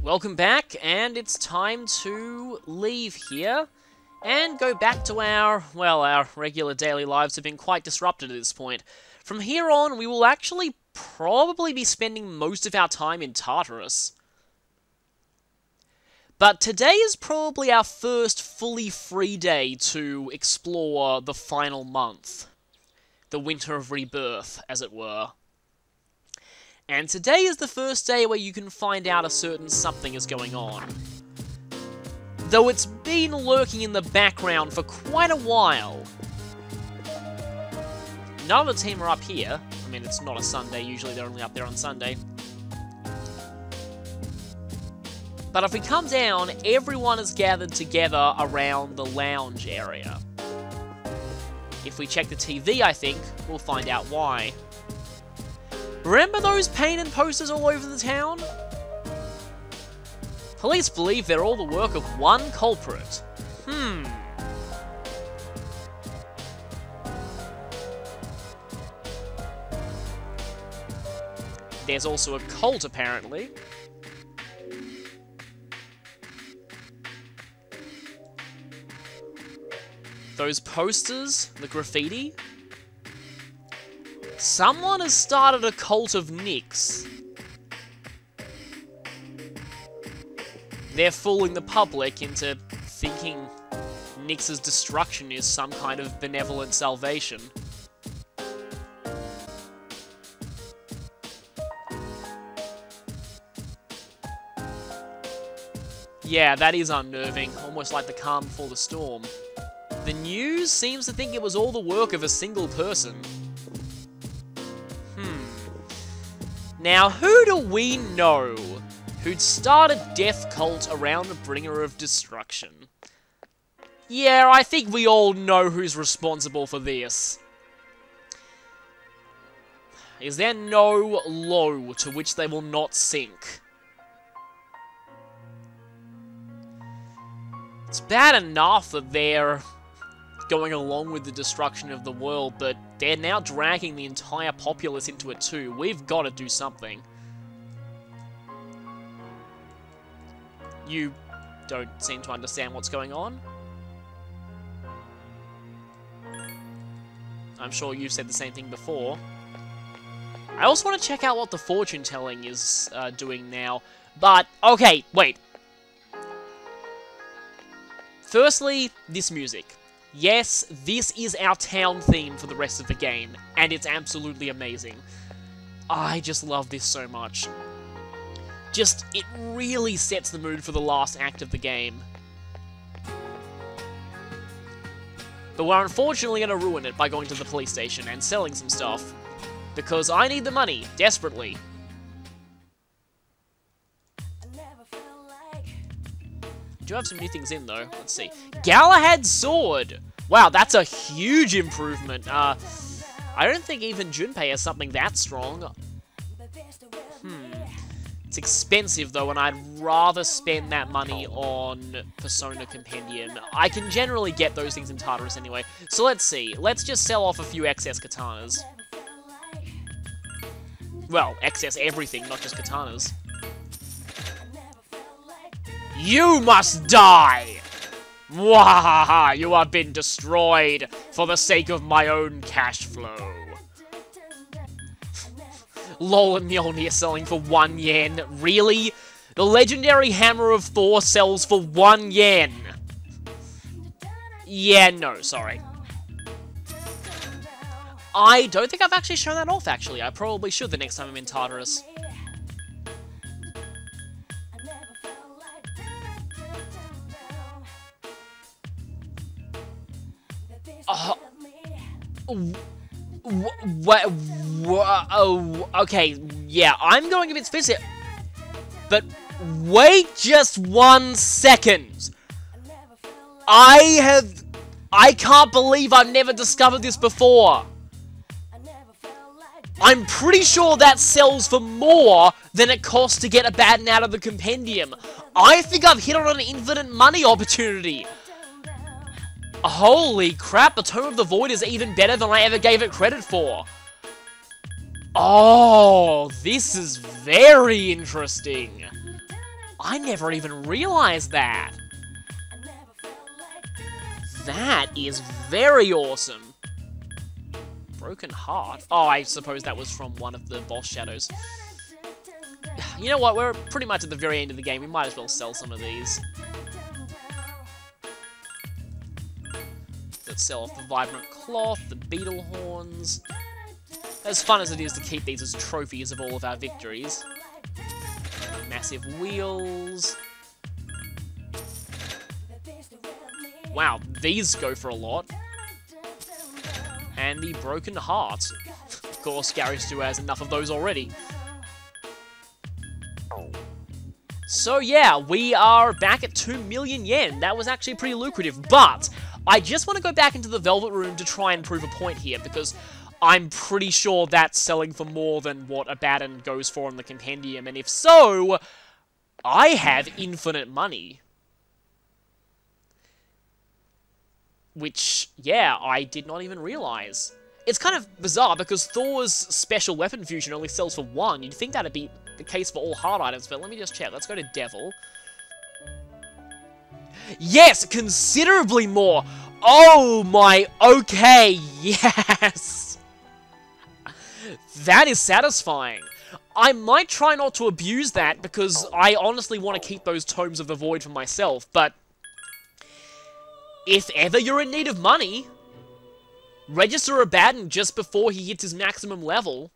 Welcome back, and it's time to leave here and go back to our regular daily lives have been quite disrupted at this point. From here on, we will actually probably be spending most of our time in Tartarus. But today is probably our first fully free day to explore the final month. The Winter of Rebirth, as it were. And today is the first day where you can find out a certain something is going on. Though it's been lurking in the background for quite a while. None of the team are up here. I mean, it's not a Sunday, usually they're only up there on Sunday. But if we come down, everyone is gathered together around the lounge area. If we check the TV, I think, we'll find out why. Remember those painted posters all over the town? Police believe they're all the work of one culprit. There's also a cult, apparently. Those posters, the graffiti. Someone has started a cult of Nyx. They're fooling the public into thinking Nyx's destruction is some kind of benevolent salvation. Yeah, that is unnerving, almost like the calm before the storm. The news seems to think it was all the work of a single person. Now, who do we know who'd start a death cult around the bringer of destruction? Yeah, I think we all know who's responsible for this. Is there no low to which they will not sink? It's bad enough that they're going along with the destruction of the world, but they're now dragging the entire populace into it too. We've got to do something. You don't seem to understand what's going on. I'm sure you've said the same thing before. I also want to check out what the fortune telling is doing now. But, okay, wait. Firstly, this music. Yes, this is our town theme for the rest of the game, and it's absolutely amazing. I just love this so much. It really sets the mood for the last act of the game. But we're unfortunately going to ruin it by going to the police station and selling some stuff. Because I need the money, desperately. Do have some new things in, though. Let's see. Galahad's Sword! Wow, that's a huge improvement. I don't think even Junpei has something that strong. It's expensive, though, and I'd rather spend that money on Persona Compendium. I can generally get those things in Tartarus anyway. So let's see. Let's just sell off a few excess katanas. Well, excess everything, not just katanas. You must die! Mwahaha! You have been destroyed for the sake of my own cash flow. Lol and Mjolnir selling for 1 yen. Really? The legendary Hammer of Thor sells for 1 yen. Yeah, no, sorry. I don't think I've actually shown that off, actually. I probably should the next time I'm in Tartarus. Okay, yeah, I'm going a bit specific. But wait just 1 second. I can't believe I've never discovered this before. I'm pretty sure that sells for more than it costs to get a Batten out of the compendium. I think I've hit on an infinite money opportunity. Holy crap, the Tome of the Void is even better than I ever gave it credit for. Oh, this is very interesting. I never even realized that. That is very awesome. Broken Heart? Oh, I suppose that was from one of the boss shadows. You know what, we're pretty much at the very end of the game, we might as well sell some of these. Let's sell off the Vibrant Cloth, the Beetle Horns. As fun as it is to keep these as trophies of all of our victories. Massive Wheels. Wow, these go for a lot. And the Broken Heart. Of course, Gary Stu has enough of those already. So yeah, we are back at 2 million yen. That was actually pretty lucrative, but I just want to go back into the Velvet Room to try and prove a point here, because I'm pretty sure that's selling for more than what Abaddon goes for in the Compendium, and if so, I have infinite money. Which, yeah, I did not even realize. It's kind of bizarre, because Thor's special weapon fusion only sells for 1. You'd think that'd be the case for all hard items, but let me just check. Let's go to Devil. Yes, considerably more! Oh my, okay, yes! That is satisfying. I might try not to abuse that, because I honestly want to keep those Tomes of the Void for myself, but if ever you're in need of money, register Abaddon just before he hits his maximum level,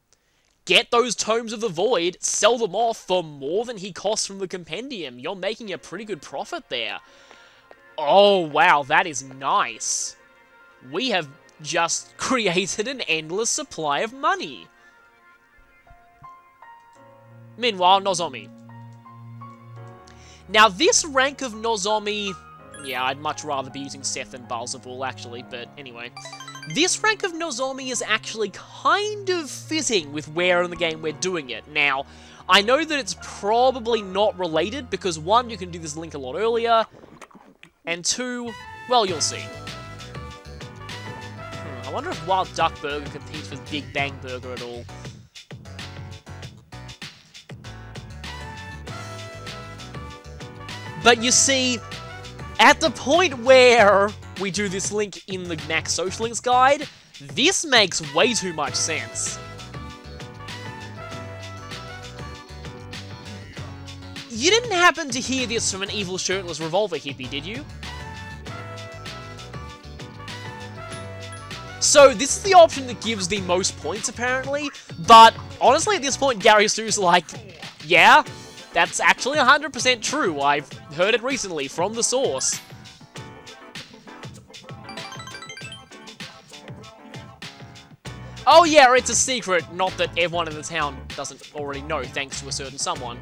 get those Tomes of the Void, sell them off for more than he costs from the Compendium. You're making a pretty good profit there. Oh, wow, that is nice. We have just created an endless supply of money. Meanwhile, Nozomi. Now, this rank of Nozomi... Yeah, I'd much rather be using Seth than Baalzebul, actually, but anyway. This rank of Nozomi is actually kind of fitting with where in the game we're doing it. Now, I know that it's probably not related, because 1, you can do this link a lot earlier, and 2, well, you'll see. I wonder if Wild Duck Burger competes with Big Bang Burger at all. But you see, at the point where we do this link in the Max Social Links guide, this makes way too much sense. You didn't happen to hear this from an evil shirtless revolver hippie, did you? So, this is the option that gives the most points, apparently, but honestly, at this point, Gary Stu's like, yeah, that's actually 100% true. I've heard it recently from the source. Oh yeah, it's a secret, not that everyone in the town doesn't already know, thanks to a certain someone.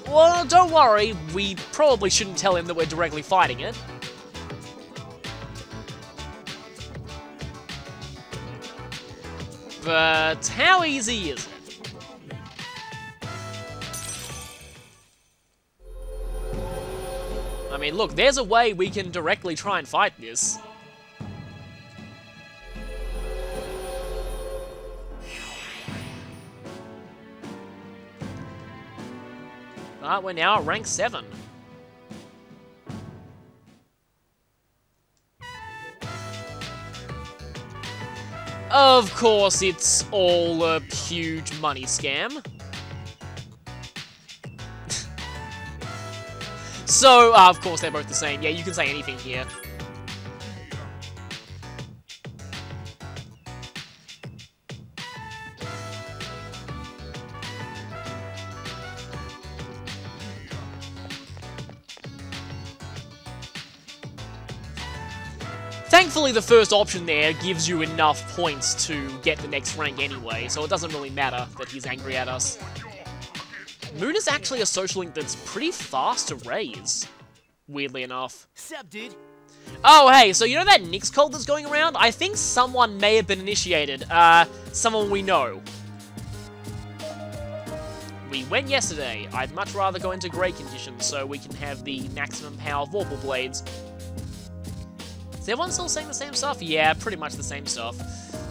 Well, don't worry, we probably shouldn't tell him that we're directly fighting it. But how easy is it? I mean, look, there's a way we can directly try and fight this. But we're now at rank 7. Of course, it's all a huge money scam. So, of course, they're both the same. Yeah, you can say anything here. Thankfully, the first option there gives you enough points to get the next rank anyway, so it doesn't really matter that he's angry at us. Moon is actually a social link that's pretty fast to raise, weirdly enough. Sup, dude? Oh, hey, so you know that Nyx cult that's going around? I think someone may have been initiated. Someone we know. We went yesterday. I'd much rather go into Grey conditions so we can have the maximum power Vorpal Blades. Is everyone still saying the same stuff? Yeah, pretty much the same stuff.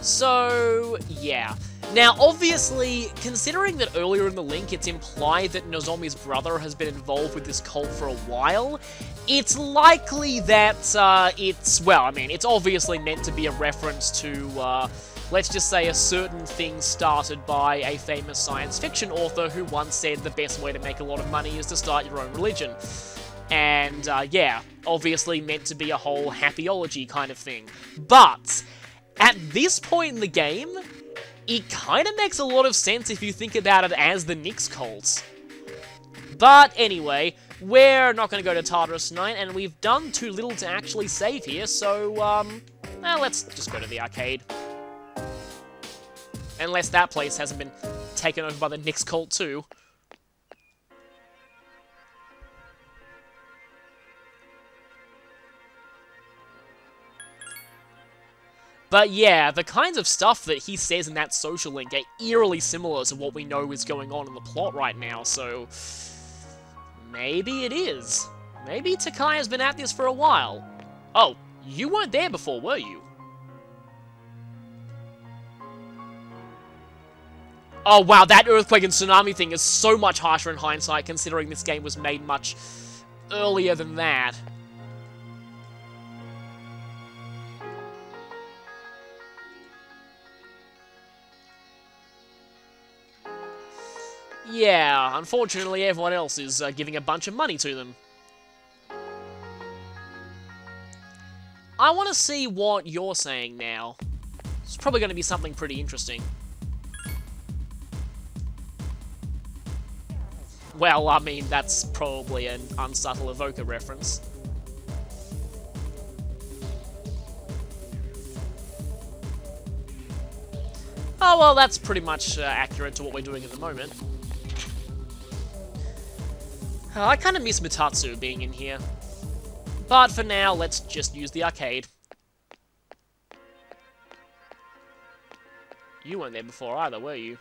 So, yeah. Now, obviously, considering that earlier in the link it's implied that Nozomi's brother has been involved with this cult for a while, it's likely that it's obviously meant to be a reference to, let's just say, a certain thing started by a famous science fiction author who once said the best way to make a lot of money is to start your own religion. And, yeah, obviously meant to be a whole happyology kind of thing. But, at this point in the game, it kind of makes a lot of sense if you think about it as the Nyx cult. But anyway, we're not going to go to Tartarus tonight, and we've done too little to actually save here, so, let's just go to the arcade. Unless that place hasn't been taken over by the Nyx cult too. But yeah, the kinds of stuff that he says in that social link are eerily similar to what we know is going on in the plot right now, so... maybe it is. Maybe Takai's been at this for a while. Oh, you weren't there before, were you? Oh wow, that earthquake and tsunami thing is so much harsher in hindsight, considering this game was made much earlier than that. Yeah, unfortunately everyone else is giving a bunch of money to them. I want to see what you're saying now. It's probably going to be something pretty interesting. Well, I mean, that's probably an unsubtle evoker reference. Oh, well, that's pretty much accurate to what we're doing at the moment. I kind of miss Mitatsu being in here. But for now, let's just use the arcade. You weren't there before either, were you?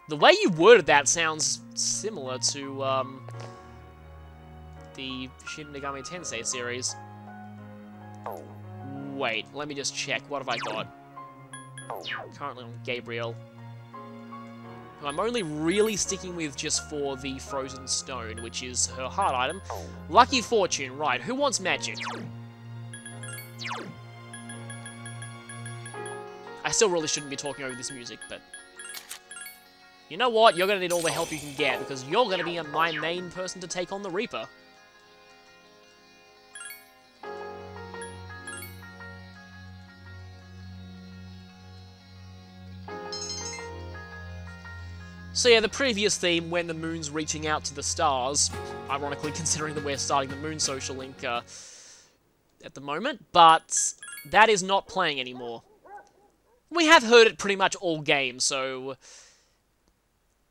The way you worded that sounds similar to, the Shin Megami Tensei series. Wait, let me just check. What have I got? Currently on Gabriel. Who I'm only really sticking with just for the Frozen Stone, which is her heart item. Lucky Fortune, right. Who wants magic? I still really shouldn't be talking over this music, but... you know what? You're going to need all the help you can get, because you're going to be my main person to take on the Reaper. So yeah, the previous theme, when the moon's reaching out to the stars, ironically considering that we're starting the Moon Social Link at the moment, but that is not playing anymore. We have heard it pretty much all game, so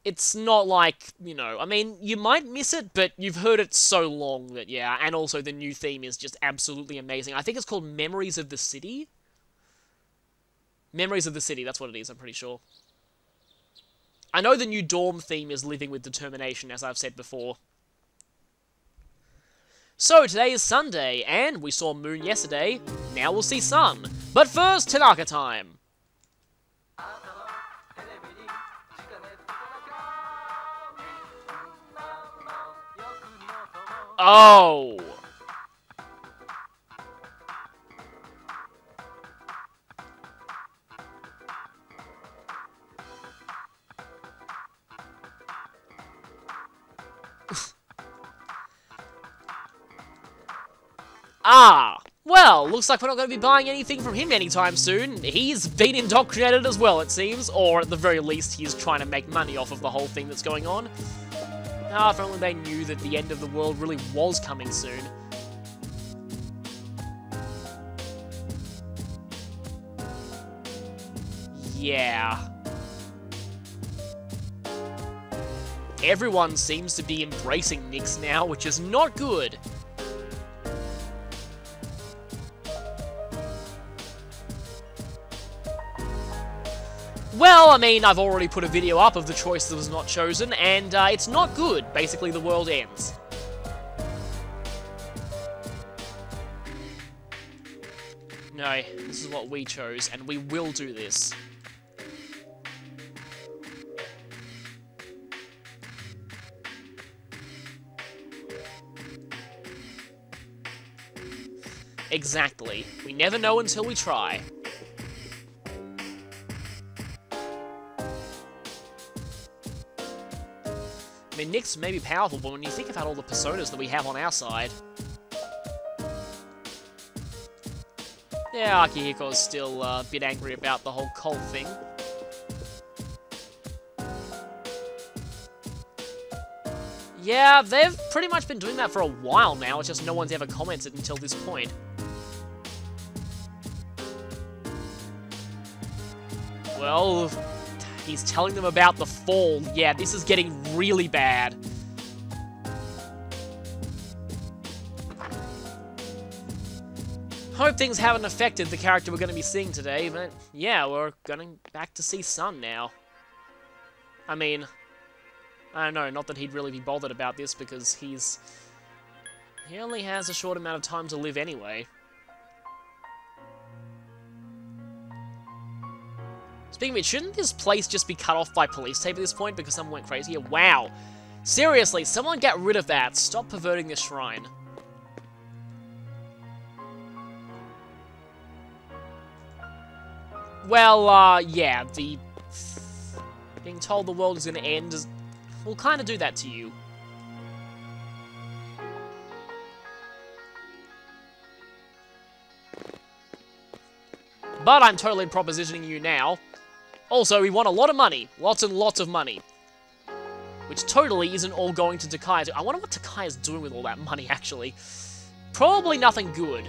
it's not like, you know, I mean, you might miss it, but you've heard it so long that, yeah, and also the new theme is just absolutely amazing. I think it's called Memories of the City? Memories of the City, that's what it is, I'm pretty sure. I know the new Dorm theme is Living with Determination, as I've said before. So, today is Sunday, and we saw Moon yesterday, now we'll see Sun. But first, Tanaka time! Oh! Ah! Well, looks like we're not going to be buying anything from him anytime soon. He's been indoctrinated as well, it seems. Or, at the very least, he's trying to make money off of the whole thing that's going on. Ah, if only they knew that the end of the world really was coming soon. Yeah. Everyone seems to be embracing Nyx now, which is not good. Well, I mean, I've already put a video up of the choice that was not chosen, and it's not good. Basically, the world ends. No, this is what we chose, and we will do this. Exactly. We never know until we try. I mean, Nyx may be powerful, but when you think about all the personas that we have on our side... Yeah, Akihiko's still a bit angry about the whole cult thing. Yeah, they've pretty much been doing that for a while now, it's just no one's ever commented until this point. Well, he's telling them about the fall. Yeah, this is getting really bad. Hope things haven't affected the character we're going to be seeing today, but yeah, we're going back to see Sun now. I mean, I don't know, not that he'd really be bothered about this because he only has a short amount of time to live anyway. Speaking of it, shouldn't this place just be cut off by police tape at this point because someone went crazy here? Wow. Seriously, someone get rid of that. Stop perverting this shrine. Well, yeah, being told the world is going to end will kind of do that to you. But I'm totally propositioning you now. Also, we want a lot of money. Lots and lots of money. Which totally isn't all going to Takaya. I wonder what Takaya's doing with all that money, actually. Probably nothing good.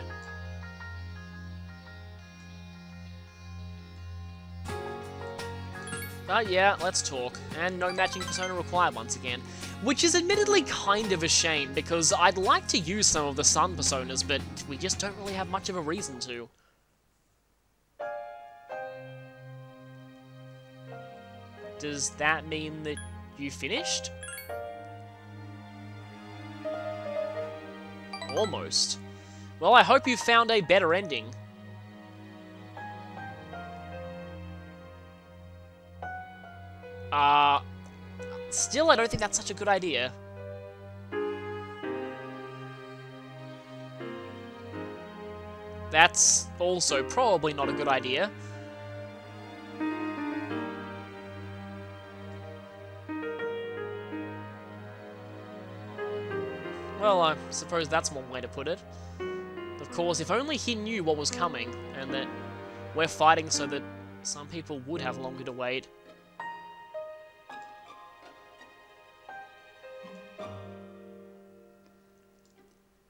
But yeah, let's talk. And no matching persona required once again. Which is admittedly kind of a shame, because I'd like to use some of the Sun personas, but we just don't really have much of a reason to. Does that mean that you finished? Almost. Well, I hope you found a better ending. Still, I don't think that's such a good idea. That's also probably not a good idea. Well, I suppose that's one way to put it. Of course, if only he knew what was coming, and that we're fighting so that some people would have longer to wait.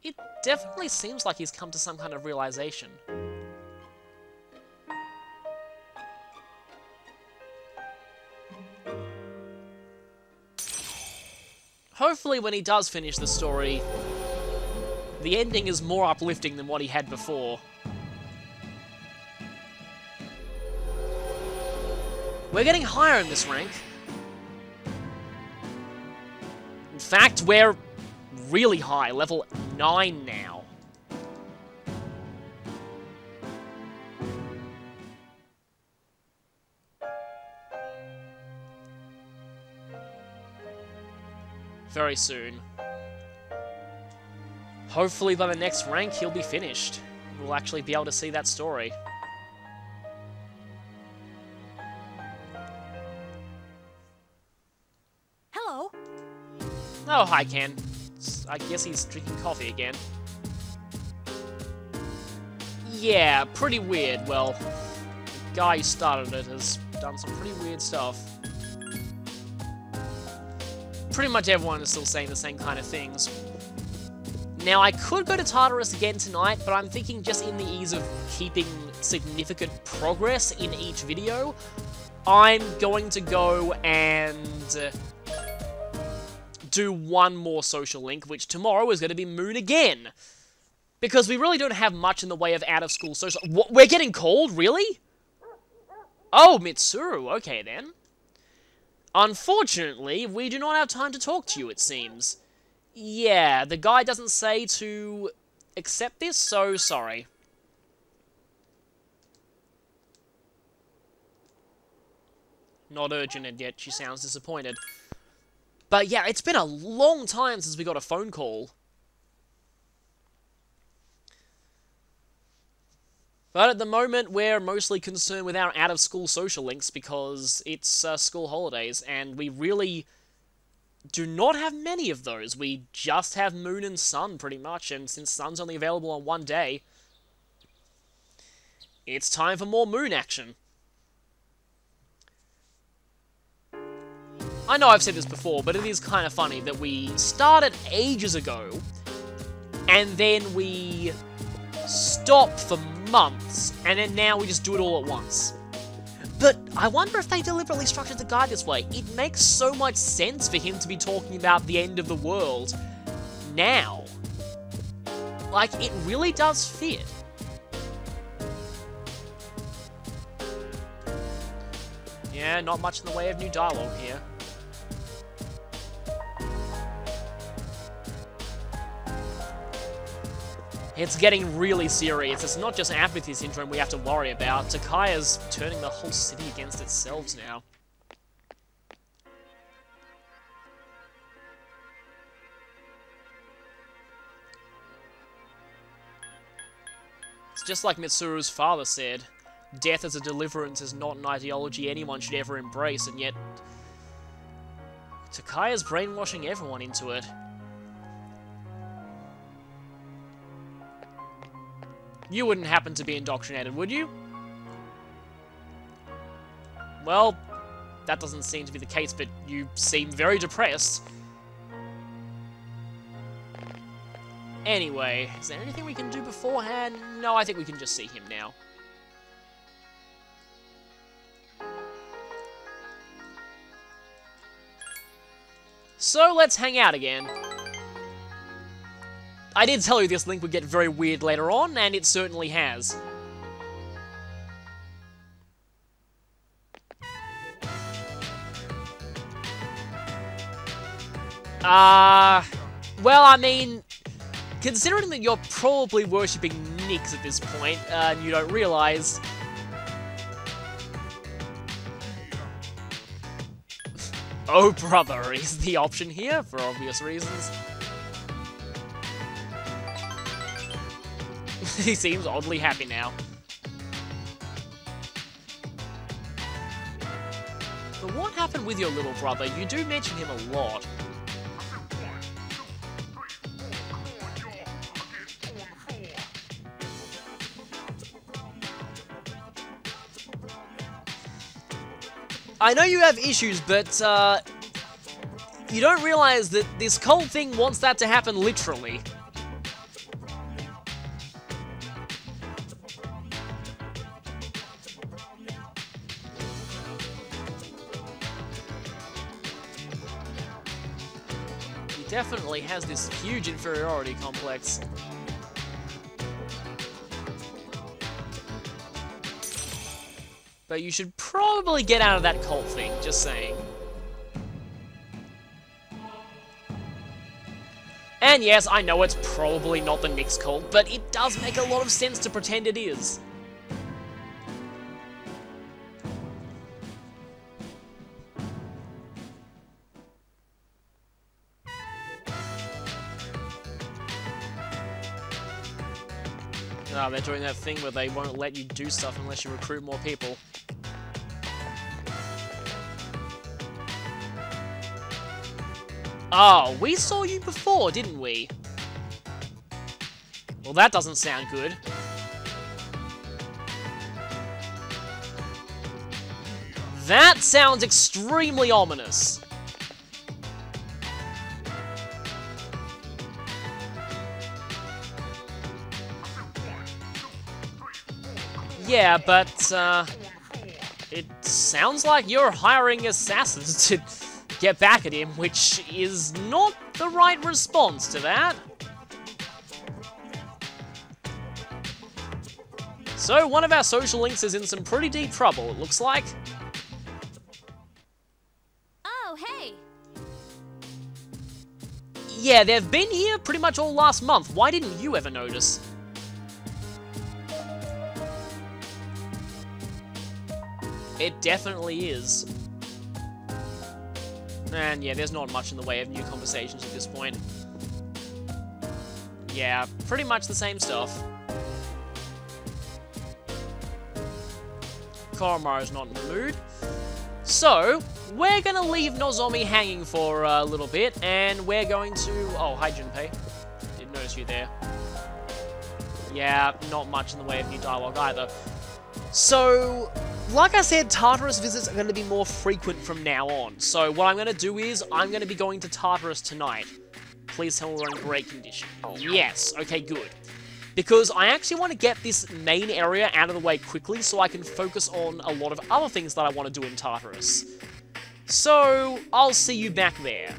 It definitely seems like he's come to some kind of realization. Hopefully when he does finish the story, the ending is more uplifting than what he had before. We're getting higher in this rank. In fact, we're really high, level 9 now. Very soon. Hopefully by the next rank he'll be finished. We'll actually be able to see that story. Hello. Oh, hi Ken. I guess he's drinking coffee again. Yeah, pretty weird. Well, the guy who started it has done some pretty weird stuff. Pretty much everyone is still saying the same kind of things. Now, I could go to Tartarus again tonight, but I'm thinking just in the ease of keeping significant progress in each video, I'm going to go and do one more social link, which tomorrow is going to be Moon again. Because we really don't have much in the way of out-of-school social... What, we're getting called? Really? Oh, Mitsuru, okay then. Unfortunately, we do not have time to talk to you, it seems. Yeah, the guy doesn't say to accept this, so sorry. Not urgent, and yet she sounds disappointed. But yeah, it's been a long time since we got a phone call. But at the moment, we're mostly concerned with our out-of-school social links because it's school holidays, and we really do not have many of those. We just have Moon and Sun, pretty much, and since Sun's only available on one day, it's time for more Moon action. I know I've said this before, but it is kind of funny that we started ages ago, and then we stopped for months, and then now we just do it all at once. But I wonder if they deliberately structured the guide this way. It makes so much sense for him to be talking about the end of the world now. Like, it really does fit. Yeah, not much in the way of new dialogue here. It's getting really serious. It's not just apathy syndrome we have to worry about. Takaya's turning the whole city against itself now. It's just like Mitsuru's father said. Death as a deliverance is not an ideology anyone should ever embrace, and yet Takaya's brainwashing everyone into it. You wouldn't happen to be indoctrinated, would you? Well, that doesn't seem to be the case, but you seem very depressed. Anyway, is there anything we can do beforehand? No, I think we can just see him now. So, let's hang out again. I did tell you this link would get very weird later on, and it certainly has. Well, I mean, considering that you're probably worshipping Nyx at this point, and you don't realize... Oh, brother, is the option here, for obvious reasons. He seems oddly happy now. But what happened with your little brother? You do mention him a lot. I know you have issues, but, you don't realize that this cult thing wants that to happen literally. Definitely has this huge inferiority complex. But you should probably get out of that cult thing, just saying. And yes, I know it's probably not the Nyx cult, but it does make a lot of sense to pretend it is. Oh, they're doing that thing where they won't let you do stuff unless you recruit more people. Oh, we saw you before, didn't we? Well, that doesn't sound good. That sounds extremely ominous. Yeah, but, it sounds like you're hiring assassins to get back at him, which is not the right response to that. So, one of our social links is in some pretty deep trouble, it looks like. Oh, hey! Yeah, they've been here pretty much all last month. Why didn't you ever notice? It definitely is. And yeah, there's not much in the way of new conversations at this point. Yeah, pretty much the same stuff. Koromaru's not in the mood. So, we're gonna leave Nozomi hanging for a little bit, and we're going to... Oh, hi Junpei. Didn't notice you there. Yeah, not much in the way of new dialogue either. So, like I said, Tartarus visits are going to be more frequent from now on. So what I'm going to do is, I'm going to be going to Tartarus tonight. Please tell me we're in great condition. Yes, okay, good. Because I actually want to get this main area out of the way quickly so I can focus on a lot of other things that I want to do in Tartarus. So, I'll see you back there.